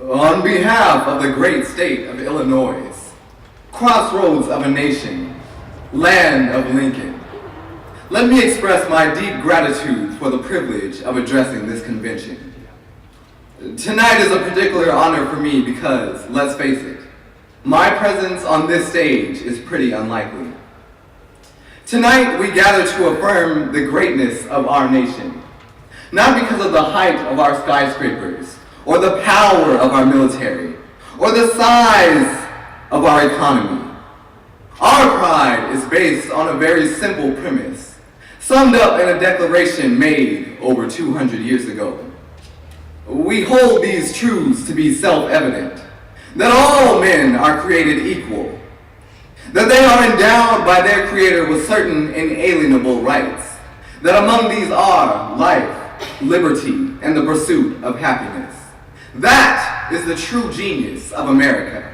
On behalf of the great state of Illinois, crossroads of a nation, land of Lincoln, let me express my deep gratitude for the privilege of addressing this convention. Tonight is a particular honor for me because, let's face it, my presence on this stage is pretty unlikely. Tonight we gather to affirm the greatness of our nation, not because of the height of our skyscrapers, or the power of our military, or the size of our economy. Our pride is based on a very simple premise, summed up in a declaration made over 200 years ago. We hold these truths to be self-evident, that all men are created equal, that they are endowed by their Creator with certain inalienable rights, that among these are life, liberty, and the pursuit of happiness. That is the true genius of America.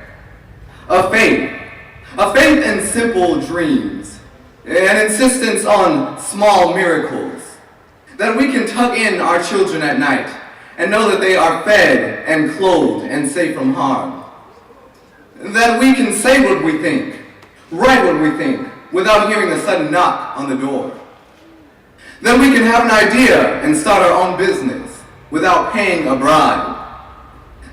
A faith in simple dreams, an insistence on small miracles, that we can tuck in our children at night and know that they are fed and clothed and safe from harm. That we can say what we think, write what we think, without hearing a sudden knock on the door. That we can have an idea and start our own business without paying a bribe.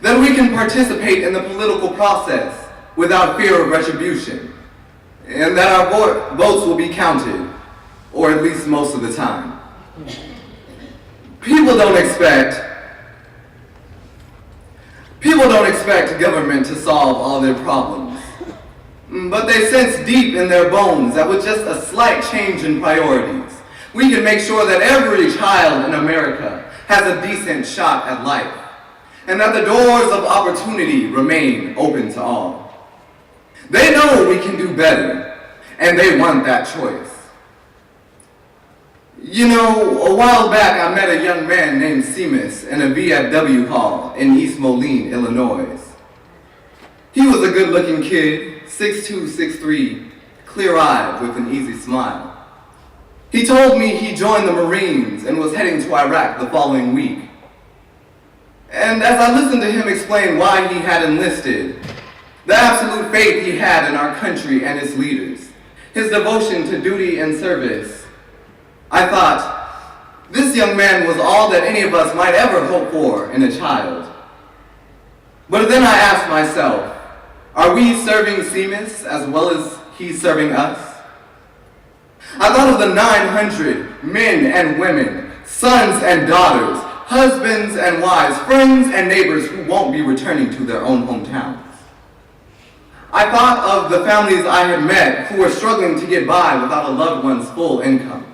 That we can participate in the political process without fear of retribution. And that our votes will be counted, or at least most of the time. People don't expect government to solve all their problems. But they sense deep in their bones that with just a slight change in priorities, we can make sure that every child in America has a decent shot at life, and that the doors of opportunity remain open to all. They know we can do better, and they want that choice. You know, a while back I met a young man named Seamus in a VFW hall in East Moline, Illinois. He was a good-looking kid, 6'2", 6'3", clear-eyed with an easy smile. He told me he joined the Marines and was heading to Iraq the following week. And as I listened to him explain why he had enlisted, the absolute faith he had in our country and its leaders, his devotion to duty and service, I thought, this young man was all that any of us might ever hope for in a child. But then I asked myself, are we serving Seamus as well as he's serving us? I thought of the 900 men and women, sons and daughters, husbands and wives, friends and neighbors who won't be returning to their own hometowns. I thought of the families I had met who were struggling to get by without a loved one's full income,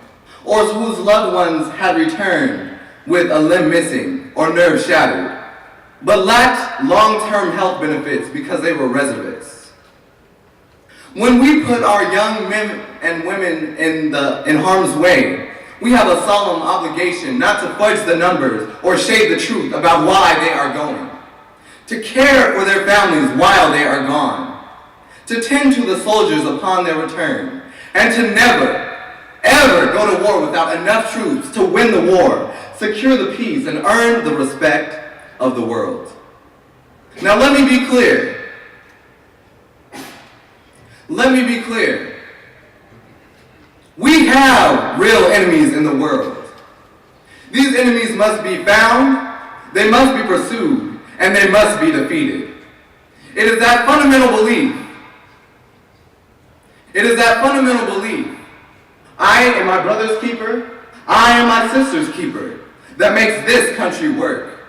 or whose loved ones had returned with a limb missing or nerve shattered, but lacked long-term health benefits because they were reservists. When we put our young men and women in harm's way, we have a solemn obligation not to fudge the numbers or shade the truth about why they are going, to care for their families while they are gone, to tend to the soldiers upon their return, and to never, ever go to war without enough troops to win the war, secure the peace, and earn the respect of the world. Now let me be clear. We have real enemies in the world. These enemies must be found, they must be pursued, and they must be defeated. It is that fundamental belief. I am my brother's keeper, I am my sister's keeper, that makes this country work.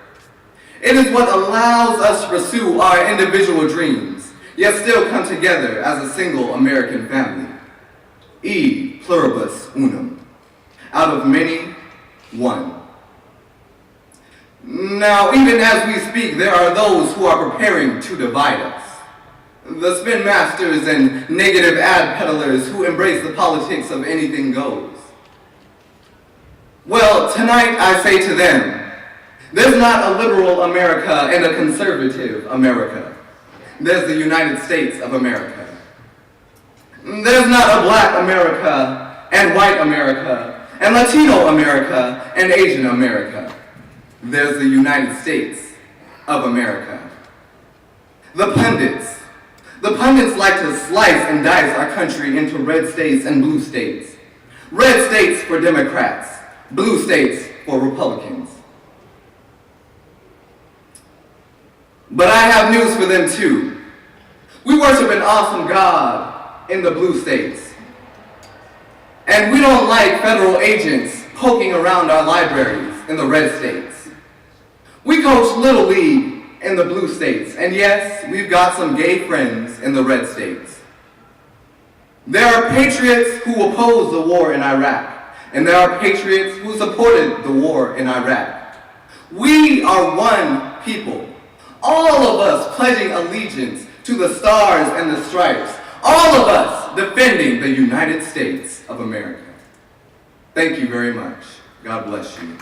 It is what allows us to pursue our individual dreams, yet still come together as a single American family. E pluribus unum. Out of many, one. Now, even as we speak, there are those who are preparing to divide us. The spin masters and negative ad peddlers who embrace the politics of anything goes. Well, tonight I say to them, there's not a liberal America and a conservative America. There's the United States of America. There's not a black America and white America and Latino America and Asian America. There's the United States of America. The pundits. The pundits like to slice and dice our country into red states and blue states. Red states for Democrats, blue states for Republicans. But I have news for them too. We worship an awesome God in the blue states. And we don't like federal agents poking around our libraries in the red states. We coach Little League in the blue states, and yes, we've got some gay friends in the red states. There are patriots who opposed the war in Iraq, and there are patriots who supported the war in Iraq. We are one people, all of us pledging allegiance to the stars and the stripes, all of us defending the United States of America. Thank you very much. God bless you.